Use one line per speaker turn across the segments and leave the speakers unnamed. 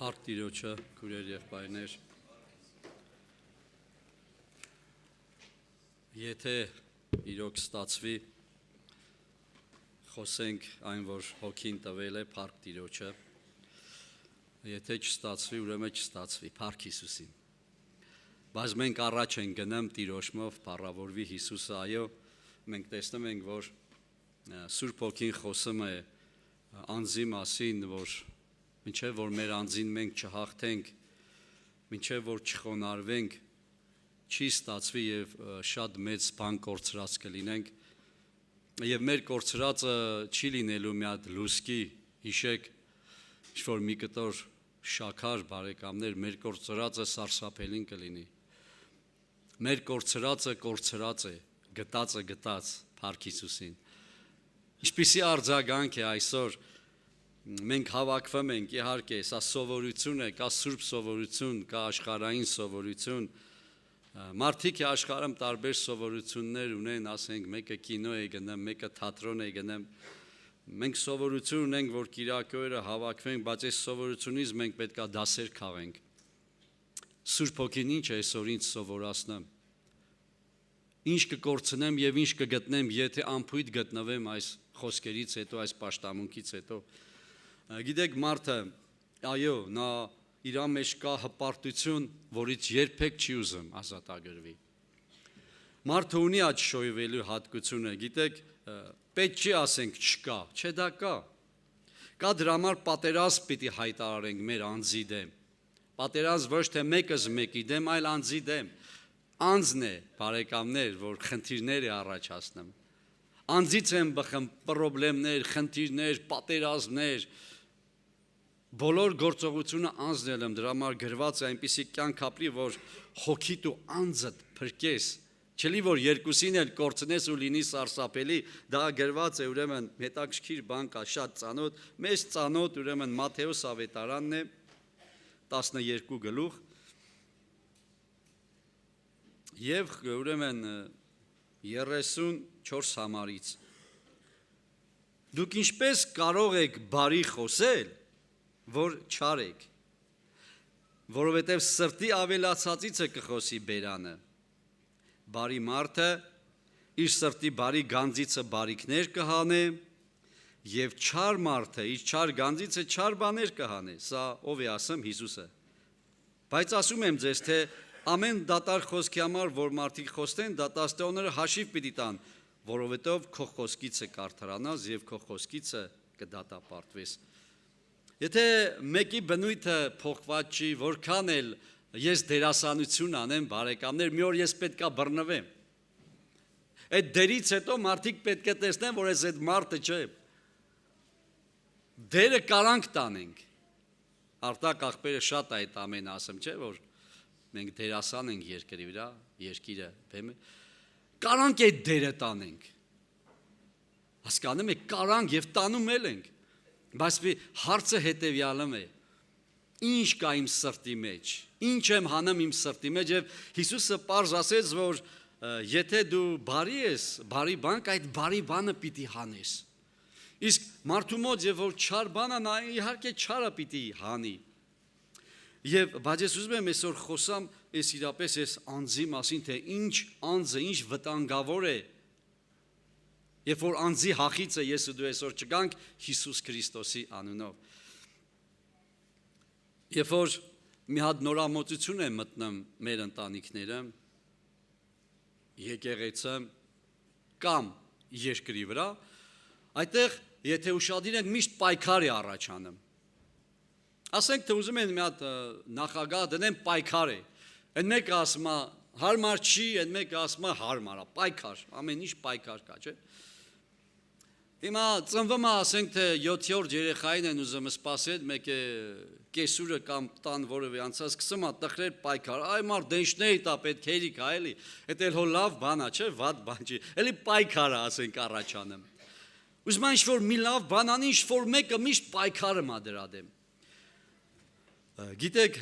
Փառք Տիրոջը, քույրեր եւ բայներ։ Եթե իրոք ստացվի, խոսենք այն, որ հոգին տվել է, փառք Տիրոջը։ Եթե չստացվի, ուրեմն չստացվի, փառք Հիսուսին։ Բայց մենք առաջ ենք գնում Տիրոջմով, փառավորվի Հիսուսը, այո, մենք տեսնում ենք, որ Սուրբ Հոգին խոսում է անձի մասին, որ մինչև որ մեր անձին մենք չհաղթենք, մինչև որ չխոնարհվենք, չի ստացվի եւ շատ մեծ բան կորցրած կլինենք։ Եվ մեր կորցրածը չի լինելու մի հատ լուսկի, հիշեք, ինչ-որ մի կտոր շաքար, բարեկամներ, մեր կորցրածը սարսափելին կլինի։ Մեր կորցրածը կորցրած է, գտածը գտած, փառք Հիսուսին։ Ինչպիսի արձագանք է այսօր մենք հավաքվում ենք, իհարկե, սա սովորություն է, կա սուրբ սովորություն, կա աշխարհային սովորություն։ Մարդիկ աշխարհում տարբեր սովորություններ ունեն, ասենք, մեկը կինո է գնում, մեկը թատրոն է գնում։ Մենք սովորություն ունենք, որ կիրակորը հավաքվենք, բայց այս սովորությունից մենք պետք է դասեր քաղենք։ Սուրբ Հոգին ինչ է այսօր ինձ սովորացնում։ Ինչ կկորցնեմ եւ ինչ կգտնեմ, եթե անփույթ գտնվեմ այս խոսքերից հետո, այս պաշտամունքից հետո։ Գիտեք, մարդը, այո, նա իր մեջ կա հպարտություն, որից երբեք չի ուզում ազատագրվի։ Մարդը ունի այդ շոյվելու հատկությունը, գիտեք, պետք չի ասենք չկա, չէ դա կա։ Կա դրա համար պատերազմ պիտի հայտարարենք մեր անձի դեմ։ Պատերազմ ոչ թե մեկս մեկի դեմ, այլ անձի դեմ։ Անձն է, բարեկամներ, որ խնդիրներ է առաջացնում։ Անձից են բխում խնդիրներ, խնդիրներ, պատերազմներ։ Բոլոր գործողությունը անձն եմ, դրա համար գրված է այնպիսի կյանք ապրի, որ հոգիդ ու անձդ փրկես, չլի որ երկուսին էլ կորցնես ու լինի սարսափելի, դա գրված է, ուրեմն հետաքրքիր բան կա, շատ ծանոթ, մեծ ծանոթ, ուրեմն Մատթեոս ավետարանն է, 12 գլուխ, եւ ուրեմն 34 համարից։ Դուք ինչպես կարող եք բարի խոսել, որ չար եք, որովհետև սրտի ավելացածից է կխոսի բերանը։ Բարի մարդը իր սրտի բարի գանձիցը բարիքներ կհանե, եւ չար մարդը իր չար գանձիցը չար բաներ կհանե։ Սա ով է ասում, Հիսուսը։ Բայց ասում եմ ձեզ, թե ամեն դատարկ խոսքի համար, որ մարդիկ խոսեն, դատաստանները հաշիվ պիտի տան, որովհետև քո խոսքիցը կարդարանաս եւ քո խոսքիցը կդատապարտվես։ Եթե մեկի բնույթը փոխված չի, որքան էլ ես դերասանություն անեմ, բարեկամներ, մի օր ես պետք է բռնվեմ։ Այդ դերից հետո մարդիկ պետք է տեսնեն, որ ես այդ մարդը չէ։ Դերը կարանք տանենք։ Արտակ աղբերը շատ է այդ ամեն ասում, չէ՞ որ մենք դերասան ենք երկրի վրա, երկիրը բեմը։ Կարանք այդ դերը տանենք։ Հասկանում եք, կարանք եւ տանում ենք։ Բայց հարցը հետևյալն է. ինչ կա իմ սրտի մեջ, ինչ եմ հանում իմ սրտի մեջ, եւ Հիսուսը պարզ ասեց, որ եթե դու բարի ես, բարի բան կա, այդ բարի բանը պիտի հանես։ Իսկ մարդու մոտ եւ որ չար բան է, նա իհարկե չարը պիտի հանի։ Եվ բայց ես ուզում եմ այսօր խոսամ այս իրապես այս անձի մասին, թե ինչ անձը, ինչ վտանգավոր է։ Երբ որ անձի հախիցը ես ու դու այսօր չգանք Հիսուս Քրիստոսի անունով։ Երբ որ մի հատ նորամուծություն է մտնում մեր ընտանիքները, եկեղեցը կամ երկրի վրա, այդտեղ եթե ուշադիր ենք միշտ պայքար է առաջանում։ Ասենք թե ուզում են մի հատ նախագահ դնեն պայքար է։ Այն մեկը ասում է հարմար չի, այն մեկը ասում է հարմար է, պայքար, ամեն ինչ պայքար կա, չէ՞։ Հիմա ծնվում է, ասենք թե 7-րդ երեխային են ուզում սպասել, մեկը կեսուրը կամ տան որևէ անցած սկսում է տխրել պայքար, այ մարդ դենշների տա պետք հերիք է, էլի, դա էլ հո լավ բան է, չէ՞, վատ բան չի, էլի պայքար է, ասենք առաջանում։ Ուզում է ինչ-որ մի լավ բան անի, ինչ-որ մեկը միշտ պայքարը մա դրա դեմ։ Գիտեք,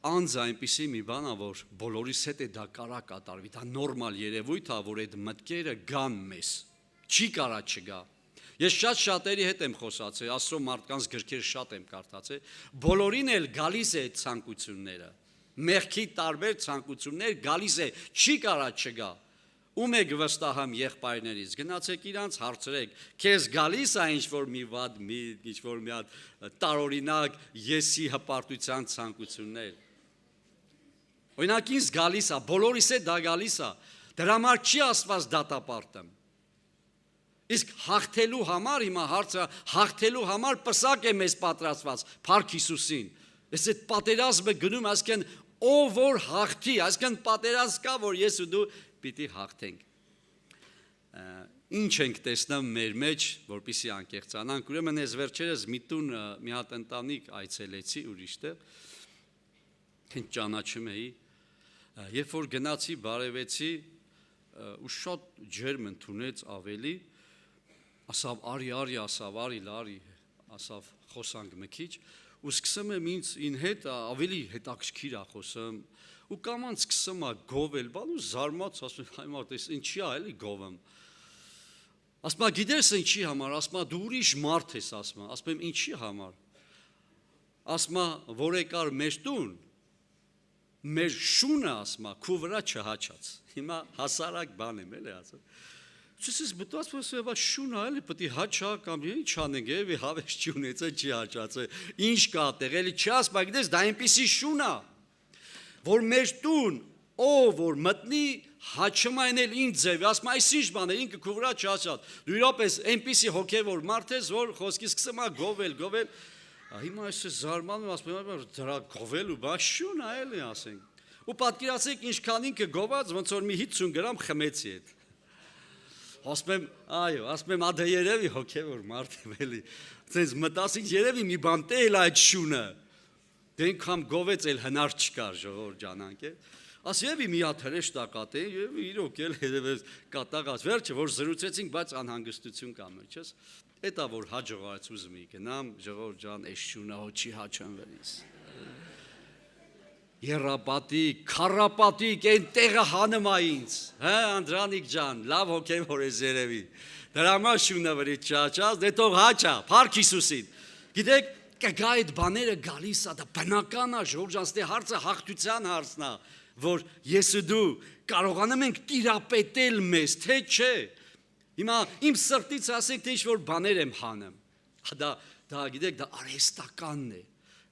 անձը այնպիսի մի բան է, որ բոլորիս հետ է դա կարա կատարվի, դա նորմալ երևույթ է, որ այդ մտքերը գան մեզ, չի կարա չգա։ Ես շատերի հետ եմ խոսացել, Աստծո մարդկանց գրքեր շատ եմ կարդացել, բոլորին էլ գալիս է այդ ցանկությունները։ Մեղքի տարբեր ցանկություններ գալիս է, չի կարա չգա։ Ում եք վստահում եղբայրներից, գնացեք իրանց հարցրեք, քեզ գալիս է ինչ-որ մի վատ միտք, ինչ-որ մի հատ տարօրինակ եսի հպարտության ցանկություններ։ Օրինակ ինձ գալիս է, բոլորիս է դա գալիս է, դրա համար չի ասված դատապարտեմ։ Իսկ հաղթելու համար, հիմա հարցը, հաղթելու համար պսակ է մեզ պատրաստված, Փառք Հիսուսին։ Ես այդ պատերազմը գնում, այսինքն ով որ հաղթի, այսինքն պատերազմ կա, որ ես ու դու պիտի հաղթենք։ Ինչ ենք տեսնում մեր մեջ, որպեսզի անկեղծանանք, ուրեմն ես վերջերս մի տուն մի հատ ընտանիք այցելեցի ուրիշտեղ, ինչ ճանաչում էի, երբ որ գնացի, բարևեցի, ու շատ ջերմ ընդունեց ավելի, ասավ արի, ասավ արի, ասավ խոսանք մի քիչ, ու սկսում եմ ինձ հետ ավելի հետաքրքիր է խոսում, ու կամանց սկսում է գովել, բան ու զարմաց, ասում եմ, հայ մարդ, ես ինչի է էլի գովում։ Ասում եմ, գիտես ինչի համար, ասում եմ, դու ուրիշ մարդ ես, ասում եմ, ինչի համար։ Ասում եմ, որ եկար մեր տուն, մեր շունը, ասում եմ, քու վրա չհաչած։ Հիմա հասարակ բան եմ էլի ասում։ Ես մտած որ շունը էլի պետք է հաչա կամ ինչ անենք, եւի հավես չի ունեցել, չի հաչացել։ Ինչ կա տեղ, էլի չի ասում, գիտես, դա այնպիսի շուն է, որ մեր տուն ով որ մտնի հաչում այնել ինձ ձև, ասում այս ինչ բան է, ինքը քու վրա չհաչած։ Դու իրապես այնպիսի հոգևոր մարդ ես, որ խոսքի սկսում է գովել։ Հիմա ես զարմանում եմ, ասում եմ, դրա գովելու բա շուն է էլի ասենք։ Ու պատկերացեք ինչքան ինքը գոված, ոնց որ մի 50 գրամ խմեցի այդ։ Ասում եմ, ադե երևի հոգևոր մարդ եմ էլի, ցենց մտածին երևի մի բան տել այդ շունը, դե ինքան գովեց էլ հնար չկար ժողովուրդ ջանանք է, ասեւի մի հատ հրեշտակատ է, եւ իրոք էլ երևես կատաղած, վերջը որ զրուցեցինք, բայց անհանգստություն կա մեջս, էտա որ հաջողած ուզում էի գնամ, ժողովուրդ ջան, այս շունը հոչի հաչանվելիս։ Երապատիկ, քարապատիկ, այն տեղը հանում է ինձ, հա Անդրանիկ ջան, լավ հոգևոր ես երևի, դրա համար շունը վրից չհաչած, դե թող հաչա, Փառք Հիսուսին, գիտեք, կգա այդ բաները գալիս է, դա բնական է, ժողովուրդ ջան, ստե հարցը հաղթության հարցն է, որ ես ու դու կարողանում ենք տիրապետել մեզ, թե չէ, հիմա իմ սրտից ասենք, թե ինչ-որ բաներ եմ հանում, դա գիտեք, դա արհեստականն է,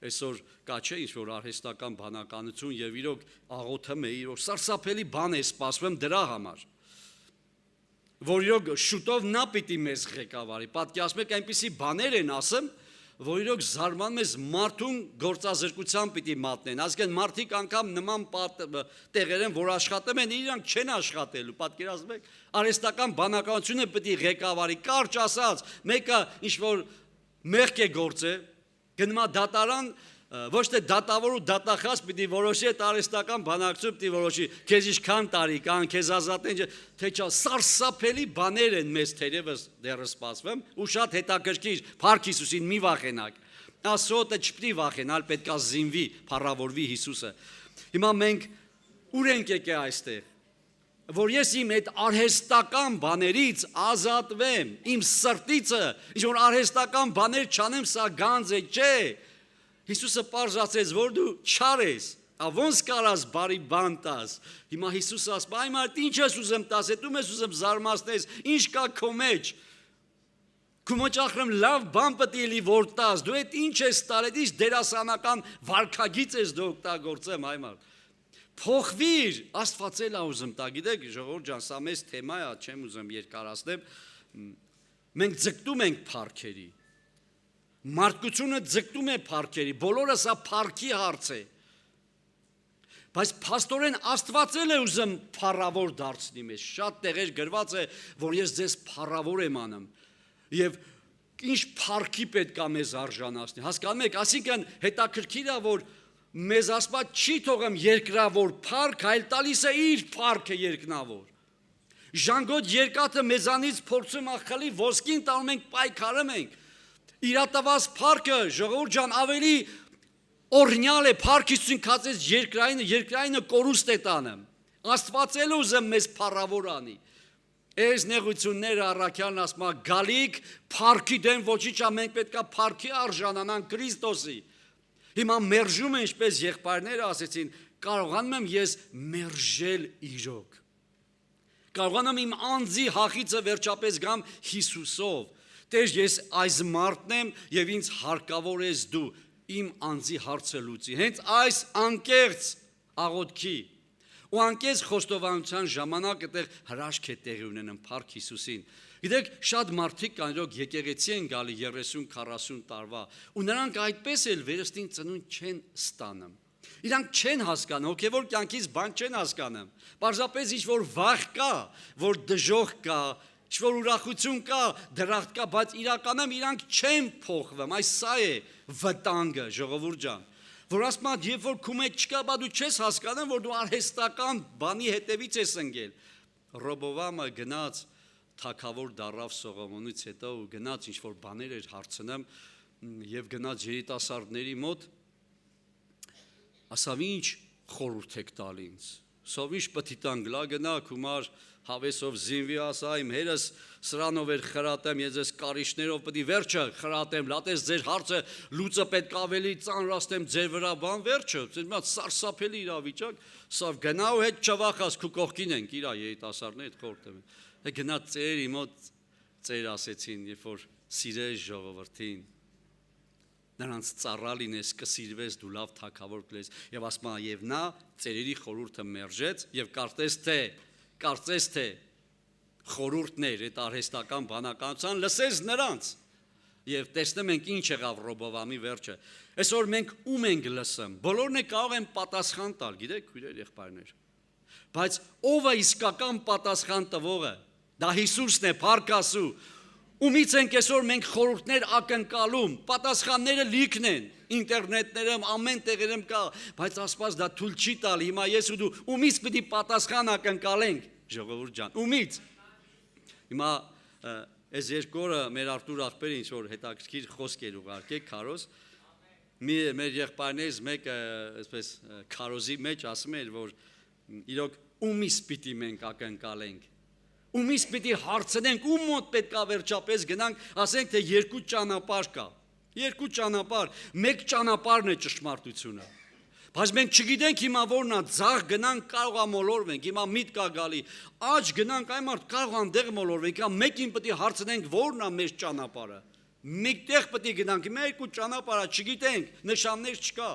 այսօր կա չէ ինչ-որ արհեստական բանականություն և իրոք աղոթում է, իրոք սարսափելի բան է սպասվում դրա համար, որ իրոք շուտով նա պիտի մեզ ղեկավարի, պատկերացնում եք այնպիսի բաներ են ասում, որ իրոք զարմանում ես մարդուն գործազրկության պիտի մատնեն, այսինքն մարդիկ անգամ նման տեղեր են, որ աշխատում են, իրանք չեն աշխատելու, պատկերացնում եք, արհեստական բանականությունը պիտի ղեկավարի, կարճ ասած, մեկը ինչ-որ մեղք է գործել, գնում է դատարան, ոչ թե դատավոր ու դատախազ պիտի որոշի այդ արհեստական բանակցություն պիտի որոշի, քեզ ինչքան տարի կան, քեզ ազատեն, թե չէ, սարսափելի բաներ են մեզ թերևս դեռ սպասվում ու շատ հետաքրքիր, Փառք Հիսուսին մի վախենակ, Աստծոյը չպիտի վախենալ, պետք է զինվի, փառավորվի Հիսուսը։ Հիմա մենք ուր ենք եկել այստեղ, որ ես իմ այդ արհեստական բաներից ազատվեմ, իմ սրտիցը, ինչ որ արհեստական բաներ չանեմ, սա գանձ է, չէ։ Հիսուսը պարզացեց, որ դու չար ես, ոնց կարաս բարի բան տաս։ Հիմա Հիսուսը ասում, այ մարդ ինչ ես ուզում տաս, դու ես ուզում զարմացնես, ինչ կա քո մեջ։ Քո մեջ ախրեմ լավ բան պետք է որ տաս, դու այդ ինչ ես տալ, այդ դերասանական վարքագիծ ես դու օգտագործեմ, այ մարդ։ Փոխվիր, Աստված էլ է ուզում տա, գիտեք, ժողովուրդ ջան, սա մեծ թեմա է, չեմ ուզում երկարացնեմ։ Մենք ձգտում ենք փառքերի։ Մարդկությունը ձգտում է փառքերի, բոլորը սա փառքի հարց է։ Բայց փաստորեն Աստված էլ է ուզում փառավոր դարձնի մեզ։ Շատ տեղեր գրված է, որ ես ձեզ փառավոր եմ անում։ Եվ ինչ փառքի պետք է մեզ արժանացնի։ Հասկանում եք, այսինքն հետաքրքիր է, որ մեզ Աստված չի թողում երկրավոր փառք, այլ տալիս է իր փառքը երկնավոր։ Ժանգոտ երկաթը մեզանից փորձում է խլի, ոսկին տանում ենք, պայքարում ենք։ Իրատված փառքը, ժողովուրդ ջան, ավելի օրհնյալ է, Փառք Հիսուսին քածեց երկրայինը կորուստ է տանում։ Աստված էլ ուզում մեզ փառավոր անի։ Այս նեղությունները առաքյալն ասում է գալիք փառքի դեմ ոչինչ ա մենք պետքա փառքի արժանանանք Քրիստոսի։ Հիմա մերժում են ինչպես եղբայրները ասեցին, կարողանում եմ ես մերժել իրոք։ Կարողանում եմ իմ անձի հախիցը վերջապես գամ Հիսուսով։ Տեր, ես այս մարդն եմ եւ ինձ հարկավոր ես դու իմ անձի հարցը լուծի։ Հենց այս անկեղծ աղոթքի ու անկեղծ խոստովանության ժամանակ այդտեղ հրաշք է տեղի ունենում Փառք Հիսուսին։ Գիտեք, շատ մարդիկ կան, իրոք եկեղեցի են գալի 30-40 տարվա, ու նրանք այդպես էլ վերստին ծնունդ չեն ստանում։ Իրանք չեն հասկանում, հոգևոր կյանքից բան չեն հասկանում։ Պարզապես ինչ որ վախ կա, որ դժոխք կա, ինչ որ ուրախություն կա, դրախտ կա, բայց իրականում իրանք չեն փոխվում։ Այս սա է վտանգը, ժողովուրդ ջան։ Որ ասում է, երբ որ քու մեջ չկա, բա դու չես հասկանում, որ դու արհեստական բանի հետևից ես ընկել։ Ռոբովամը գնաց թագավոր դարավ Սողոմոնից հետո ու գնաց ինչ որ բաներ էր հարցնում եւ գնաց երիտասարդների մոտ ասավ ինչ խորհուրդ եք տալ ինձ։ Սով ինչ պետք է տան գլա գնա քումար հավեսով զինվի ասա իմ հերս սրանով էր խրատեմ ես ես կարիճներով պետք է վերջը խրատեմ լատես ձեր հարցը լուծը պետք ավելի ծանրացնեմ ձեր վրա բան վերջը ձեր մոտ սարսափելի իրավիճակ սավ գնա ու հետ չվախած քու կողքին ենք իրա երիտասարդներ հետ խորհրդեմ գնա ծերի մոտ ծեր ասեցին երբ որ սիրես ժողովրդին նրանց ծառա լինես կսիրվես դու լավ թագավոր կլես եւ ասում է եւ նա ծերերի խորհուրդը մերժեց եւ կարծես թե խորհուրդներ այդ արհեստական բանականության լսեց նրանց եւ տեսնում ենք ինչ եղավ Ռոբովամի վերջը այսօր մենք ում ենք լսում բոլորն է կարող են պատասխան տալ գիտեք քույրեր եղբայրներ բայց ով է իսկական պատասխան տվողը դա Հիսուսն է Փառք Աստծո ումից ենք այսօր մենք խորհուրդներ ակնկալում պատասխանները լիքն են ինտերնետներում ամեն տեղերում կա բայց Աստված դա թույլ չի տալ հիմա ես ու դու ումից պիտի պատասխան ակնկալենք ժողովուրդ ջան ումից հիմա այս երկու օրը մեր Արտուր աղբերը ինչ որ հետաքրքիր խոսք էր ուղարկել Քարոզ մեր եղբայրներից մեկը այսպես Քարոզի մեջ ասում էր որ իրոք ումից պիտի մենք ակնկալենք ումից պիտի հարցնենք ում մոտ պետքա վերջապես գնանք ասենք թե երկու ճանապարհ կա երկու ճանապարհ մեկ ճանապարհն է ճշմարտությունը բայց մենք չգիտենք հիմա որն է ձախ գնանք կարող է մոլորվենք հիմա միտք կա գալի աջ գնանք այն մարդ կարող անդեղ մոլորվենք հա մեկին պետք է հարցնենք որն է մեր ճանապարհը մեկտեղ պետք է գնանք հիմա երկու ճանապարհ չգիտենք նշաններ չկա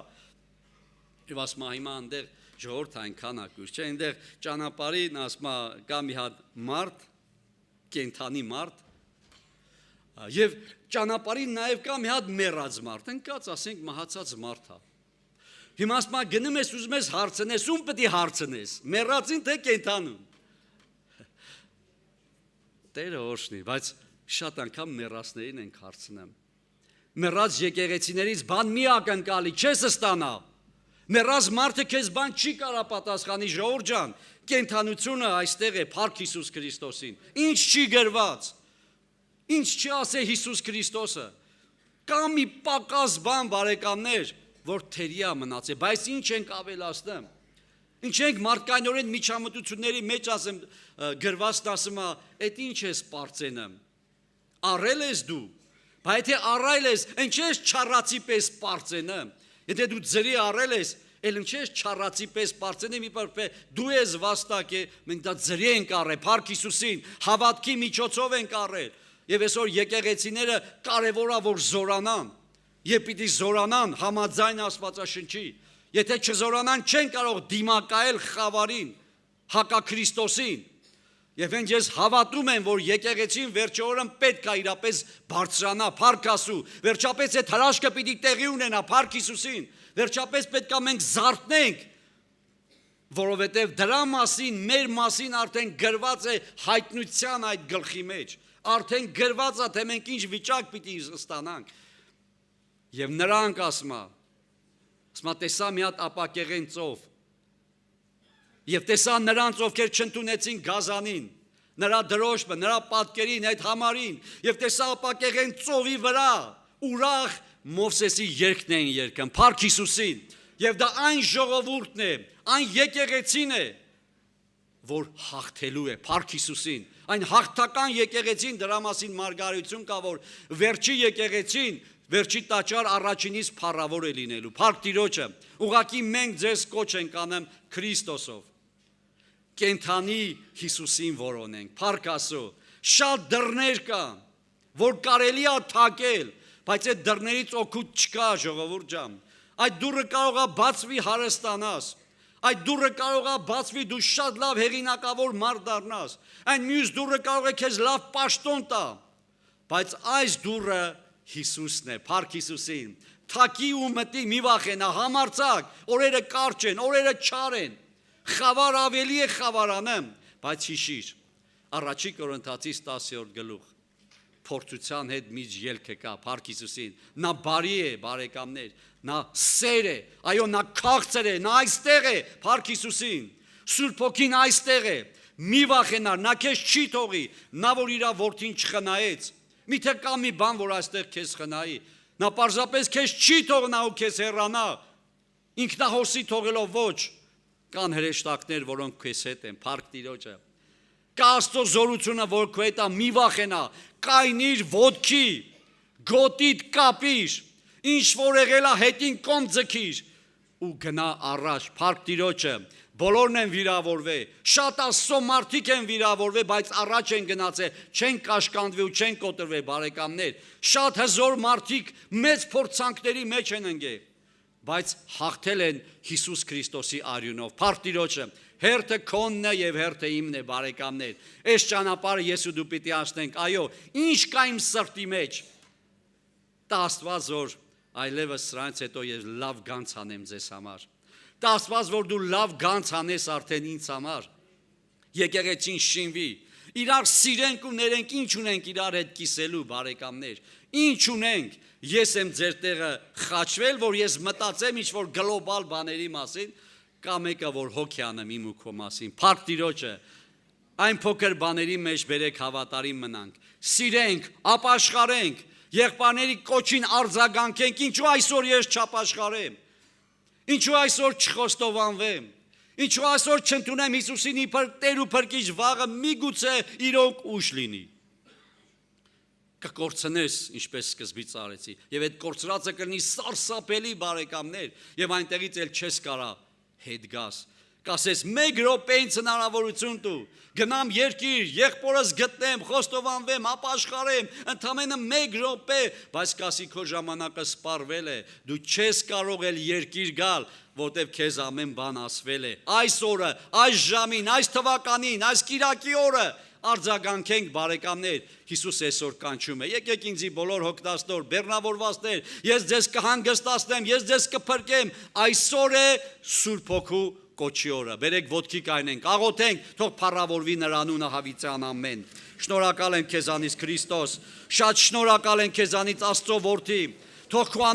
եւ ասում հիմա անդեղ ժողովուրդ այնքան ակուր չէ այնտեղ ճանապարհին ասում կա մի հատ մարդ կենթանի մարդ եւ ճանապարհին նաեւ կա մի հատ մեռած մարդ ընկած ասենք մահացած մարդ է հիմա ասում գնում ես ուզում ես հարցնես ում պետք է հարցնես մեռածին թե կենթանուն Տերը օրհնի բայց շատ անգամ մեռածներին ենք հարցնում մեռած եկեղեցիներից բան մի ակնկալի չես ստանա Մեռած մարդը քեզ բան չի կարա պատասխանի ժողովուրդ ջան կենթանությունը այստեղ է Փառք Հիսուս Քրիստոսին ինչ չի գրված ինչ չի ասել Հիսուս Քրիստոսը կա մի պակաս բան բարեկամներ որ թերիա մնացել բայց ինչ ենք ավելացնում ինչ ենք մարդկայնորեն միջամտությունների մեջ ասեմ գրվածն ասում է այդ ինչ ես պարծենում առել ես դու բայց եթե առայլ ես ինչ ես չառացի պես պարծենում Եթե դու ձրի առել ես, էլ ինչ ես չառացի պես պարծենի մի պարպե, դու ես վաստակ է, մենք դա ձրի ենք առել, Փառք Հիսուսին, հավատքի միջոցով ենք առել, և այսօր եկեղեցիները կարևոր է, որ զորանան, և պիտի զորանան համաձայն Աստվածաշնչի, եթե չզորանան չեն կարող դիմակայել խավարին, հակաքրիստոսին, Եվ հենց ես հավատում եմ, որ եկեղեցին վերջորեն պետք է իրապես բարձրանա, Փառք Աստծո, վերջապես այդ հրաշքը պիտի տեղի ունենա, Փառք Հիսուսին, վերջապես պետք է մենք զարթնենք, որովհետև դրա մասին, մեր մասին արդեն գրված է հայտնության այդ գլխի մեջ, արդեն գրված է, թե մենք ինչ վիճակ պիտի ստանանք, և նրանք ասում տեսա մի հատ ապակեղեն ծով, Եվ տեսա նրանց, ովքեր չընդունեցին գազանին, նրա դրոշմը, նրա պատկերին, այդ համարին, և տեսա ապակեղեն ծովի վրա, ուրախ Մովսեսի երգն էին երգում, Փառք Հիսուսին, և դա այն ժողովուրդն է, այն եկեղեցին է, որ հաղթելու է, Փառք Հիսուսին, Այն հաղթական եկեղեցին դրա մասին մարգարեություն կա, որ վերջի եկեղեցին, վերջի տաճար առաջինից փառավոր է լինելու։ Փառք Տիրոջը։ Ուղղակի մենք ձեզ կոչ ենք անում Քրիստոսով։ Կենթանի Հիսուսին որոնենք։ Փառք Աստծո։ Շատ դռներ կան, որ կարելի է թակել, բայց այդ դռներից օգուտ չկա, ժողովուրդ ջան։ Այդ դուռը կարող է բացվի հարստանաս։ Այդ դուռը կարող է բացվի դու շատ լավ հեղինակավոր մարդ դառնաս։ Այն մյուս դուռը կարող է քեզ լավ պաշտոն տա։ Բայց այս դուռը Հիսուսն է, փառք Հիսուսին։ Թակի ու մտի մի վախենա, համարձակ, օրերը կարճ են, օրերը չար են։ Խավար ավելի է խավարանը, բայց հիշիր։ Առաջի Կորինթացիս 10-րդ գլուխ։ Փորձության հետ միջ ելքը կա, փառք Հիսուսին։ Նա բարի է, բարեկամներ, նա սեր է, այո, նա քաղցր է, նա այստեղ է, փառք Հիսուսին։ Սուրբ Հոգին այստեղ է։ Մի վախենար, նա քեզ չի թողի, նա որ իր որդին չխնայեց։ Միթե կա մի բան, որ այստեղ քեզ խնայի։ Նա պարզապես քեզ չի թողնա ու քեզ հեռանա։ Ինքնահոսի թողելով ոչ, կան հրեշտակներ, որոնք քեզ հետ են, փառք Տիրոջը։ Կա Աստծո զորությունը, որ քո հետ է, մի վախենա, կայնիր ոտքի, գոտիդ կապիր, ինչ որ եղել է հետին կոմ ձգիր ու գնա առաջ, փառք Տիրոջը։ Բոլորն են վիրավորվել, շատ Աստծո մարդիկ են վիրավորվել, բայց առաջ են գնացել, չեն կաշկանդվել ու չեն կոտրվել, բարեկամներ։ Շատ հզոր մարդիկ մեծ փորձանքների մեջ են ընկել, բայց հաղթել են Հիսուս Քրիստոսի արյունով, փառք Տիրոջը։ Հերթը քոնն է եւ հերթը իմն է, բարեկամներ։ Այս ճանապարհը ես ու դու պիտի անցնենք, այո, ինչ կա իմ սրտի մեջ։ Տա Աստված, որ այլևս սրանից հետո ես լավ գանց անեմ ձեզ համար։ Տա Աստված, որ դու լավ գանց անես արդեն ինձ համար։ Եկեղեցին շինվի, իրար սիրենք ու ներենք, ինչ ունենք իրար հետ կիսելու, բարեկամներ։ Ինչ ունենք։ Ես եմ ձեր տեղը խաչվել, որ ես մտածեմ ինչ որ գլոբալ բաների մասին, կա մեկը, որ հոգի անեմ իմ ու քո մասին։ Փառք Տիրոջը։ Այն փոքր բաների մեջ բերեք հավատարիմ մնանք։ Սիրենք, ապաշխարենք, եղբայրների կոչին արձագանքենք, ինչու այսօր ես չապաշխարեմ։ Ինչու այսօր չխոստովանվեմ։ Ինչու այսօր չընդունեմ Հիսուսին իբր Տեր ու Փրկիչ, վաղը միգուցե իրոք ուշ լինի։ Կկորցնես, ինչպես սկզբից արեցի, եւ այդ կորցրածը կլինի սարսափելի, բարեկամներ, եւ այնտեղից էլ չես կարա հետ գաս։ Կասես մեկ րոպեից հնարավորություն տու, գնամ երկիր, եղբորս գտնեմ, խոստովանվեմ, ապաշխարեմ, ընդամենը մեկ րոպե, բայց կասի քո ժամանակը սպառվել է, դու չես կարող էլ երկիր գալ, որտեվ քեզ ամեն բան ասվել է։ Այս օրը, այս ժամին, այս թվականին, այս կիրակի օրը արձագանքենք, բարեկամներ, Հիսուս այսօր կանչում է։ Եկեք ինձի բոլոր հոգտաստոր, բեռնավորվածներ, ես ձեզ կհանգստացնեմ, ես ձեզ կփրկեմ։ Այսօր է Սուրբ Հոգու կոչի օրը։ Բերեք ոտքի կայնենք, աղոթենք, թող փառավորվի նրա անունը հավիտյան ամեն։ Շնորհակալ եմ քեզանից Քրիստոս, շատ շնորհակալ եմ քեզանից Աստծո որդի, թող քո